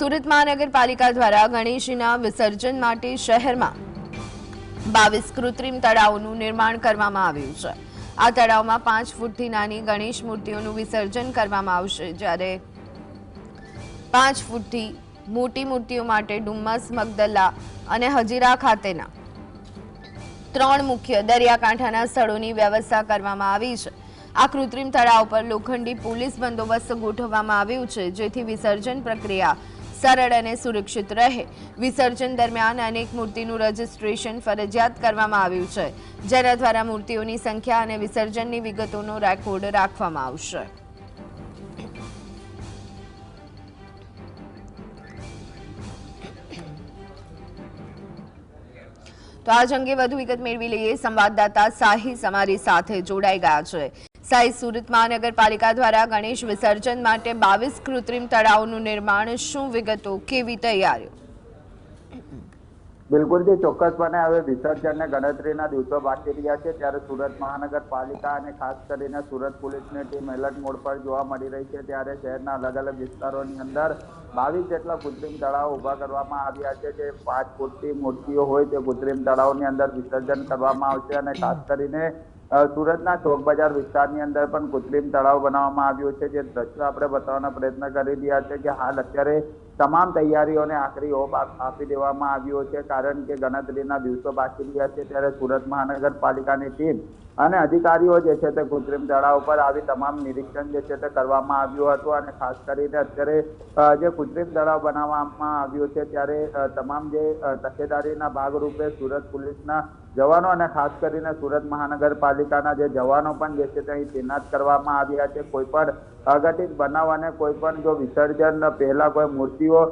સુરત મહાનગરપાલિકા દ્વારા ગણેશજીના વિસર્જન માટે શહેરમાં 22 કૃત્રિમ તળાવોનું નિર્માણ કરવામાં આવ્યું છે। આ તળાવમાં 5 ફૂટથી નાની ગણેશ મૂર્તિઓનું વિસર્જન કરવામાં આવશે, જ્યારે 5 ફૂટથી મોટી મૂર્તિઓ માટે ડુમ્મસ, મગદલા અને હજીરા ખાતેના 3 મુખ્ય દરિયાકાંઠાના સ્થળોની વ્યવસ્થા કરવામાં આવી છે। આ કૃત્રિમ તળાવ પર લોખંડી પોલીસ બંદોબસ્ત ગોઠવવામાં આવ્યું છે, જેથી વિસર્જન પ્રક્રિયા સરળ અને સુરક્ષિત રહે। વિસર્જન દરમિયાન અનેક મૂર્તિનું રજીસ્ટ્રેશન ફરજિયાત કરવામાં આવ્યું છે, જેના દ્વારા મૂર્તિઓની સંખ્યા અને વિસર્જનની વિગતોનો રેકોર્ડ રાખવામાં આવશે। તો આજ અંગે વધુ વિગત મેળવી લઈએ। સંવાદદાતા સાહિસ અમારી સાથે જોડાઈ ગયા છે। સાહિસ, સુરત મહાનગરપાલિકા દ્વારા ગણેશ વિસર્જન માટે 22 કૃત્રિમ તળાવોનું નિર્માણ, શું વિગતો, કેવી તૈયારીઓ? બિલકુલ જી, ચોક્કસપણે હવે વિસર્જનને ગણતરીના દિવસો બાકી રહ્યા છે, ત્યારે સુરત મહાનગરપાલિકા અને ખાસ કરીને સુરત પોલીસની ટીમ એલર્ટ મોડ પર જોવા મળી રહી છે। ત્યારે શહેરના અલગ અલગ વિસ્તારોની અંદર 22 જેટલા કૃત્રિમ તળાવ ઉભા કરવામાં આવ્યા છે। જે 5 ફૂટની મૂર્તિઓ હોય તે કૃત્રિમ તળાવની અંદર વિસર્જન કરવામાં આવશે અને ખાસ કરીને સુરતના ચોક બજાર વિસ્તારની અંદર પણ કૃત્રિમ તળાવ બનાવવામાં આવ્યું છે। જે દ્રશ્યો આપણે બતાવવાનો પ્રયત્ન કરી રહ્યા છે કે હાલ અત્યારે તમામ તૈયારીઓને આખરી ઓપ આપી દેવામાં આવ્યો છે, કારણ કે ગણતરીના દિવસો બાકી રહ્યા છે। ત્યારે સુરત મહાનગરપાલિકાની ટીમ અને અધિકારીઓ જે છે તે કૃત્રિમ તળાવ પર આવી તમામ નિરીક્ષણ જે છે તે કરવામાં આવ્યું હતું અને ખાસ કરીને અત્યારે જે કૃત્રિમ તળાવ બનાવવામાં આવ્યું છે ત્યારે તમામ જે તકેદારીના ભાગરૂપે સુરત પોલીસના જવાનો અને ખાસ કરીને સુરત મહાનગરપાલિકાના જે જવાનો પણ જે છે તે અહીં તૈનાત કરવામાં આવ્યા છે। કોઈ પણ અઘટિત બનાવ અને કોઈ પણ જો વિસર્જન પહેલા કોઈ મૂર્તિઓ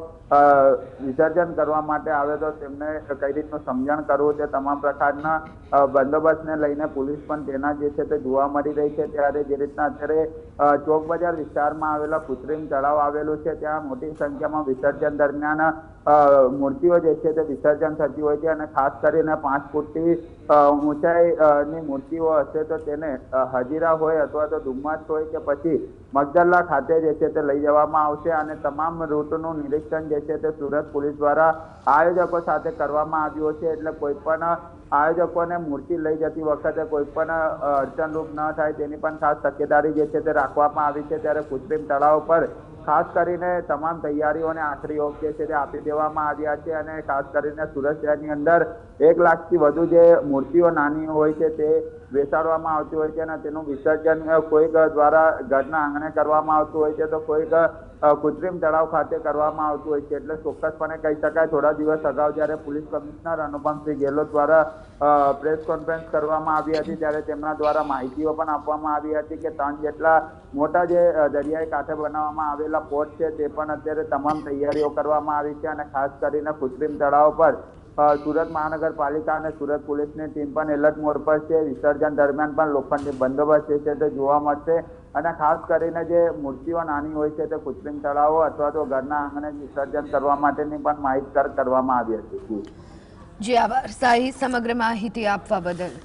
વિસર્જન કરવા માટે આવે તો તેમને કઈ રીતનું સમજણ કરવું તે તમામ પ્રકારના બંદોબસ્તને લઈને પોલીસ પણ તેના જે છે તે જોવા મળી રહી છે। ત્યારે જે રીતના અત્યારે ચોક બજાર વિસ્તારમાં આવેલા કૃત્રિમ તળાવ આવેલું છે, ત્યાં મોટી સંખ્યામાં વિસર્જન દરમિયાન મૂર્તિઓ જે છે તે વિસર્જન થતી હોય છે અને ખાસ કરીને 5 ફૂટથી ઊંચાઈની મૂર્તિઓ હશે તો તેને હજીરા હોય અથવા તો ડુમ્મસ હોય કે પછી મગદલા ખાતે જે છે તે લઈ જવામાં આવશે અને તમામ રૂટનું નિરીક્ષણ જે છે તે સુરત પોલીસ દ્વારા આયોજકો સાથે કરવામાં આવ્યું છે। એટલે કોઈ પણ આયોજકોને મૂર્તિ લઈ જતી વખતે કોઈ પણ અડચણરૂપ ન થાય તેની પણ ખાસ તકેદારી જે છે તે રાખવામાં આવી છે। ત્યારે કૃત્રિમ તળાવ પર ખાસ કરીને તમામ તૈયારીઓને આખરી ઓપ જે છે તે આપી દેવામાં આવ્યા છે અને ખાસ કરીને સુરત શહેરની અંદર 1 લાખથી વધુ જે મૂર્તિઓ નાની હોય છે તે બેસાડવામાં આવતી હોય છે અને તેનું વિસર્જન કોઈક દ્વારા ઘરના આંગણે કરવામાં આવતું હોય છે તો કોઈક કૃત્રિમ તળાવ ખાતે કરવામાં આવતું હોય છે। એટલે ચોક્કસપણે કહી શકાય, થોડા દિવસ અગાઉ જ્યારે પોલીસ કમિશનર અનુપમસિંહ ગેહલોત દ્વારા પ્રેસ કોન્ફરન્સ કરવામાં આવી હતી, ત્યારે તેમના દ્વારા માહિતીઓ પણ આપવામાં આવી હતી કે 3 જેટલા મોટા જે દરિયાઈ કાંઠે બનાવવામાં આવેલા પોર્ટ છે તે પણ અત્યારે તમામ તૈયારીઓ કરવામાં આવી છે અને ખાસ કરીને કૃત્રિમ તળાવ પર સુરત મહાનગરપાલિકા અને સુરત પોલીસની ટીમ પણ એલર્ટ મોડ પર છે। વિસર્જન દરમિયાન પણ લોખંડી બંદોબસ્ત જે છે તે જોવા મળશે અને ખાસ કરીને જે મૂર્તિઓ નાની હોય છે તે કૃત્રિમ તળાવો અથવા તો ઘરના આંગણે વિસર્જન કરવા માટેની પણ માહિતગાર કરવામાં આવી હતી। જી આભાર સાહિસ, સમગ્ર માહિતી આપવા બદલ।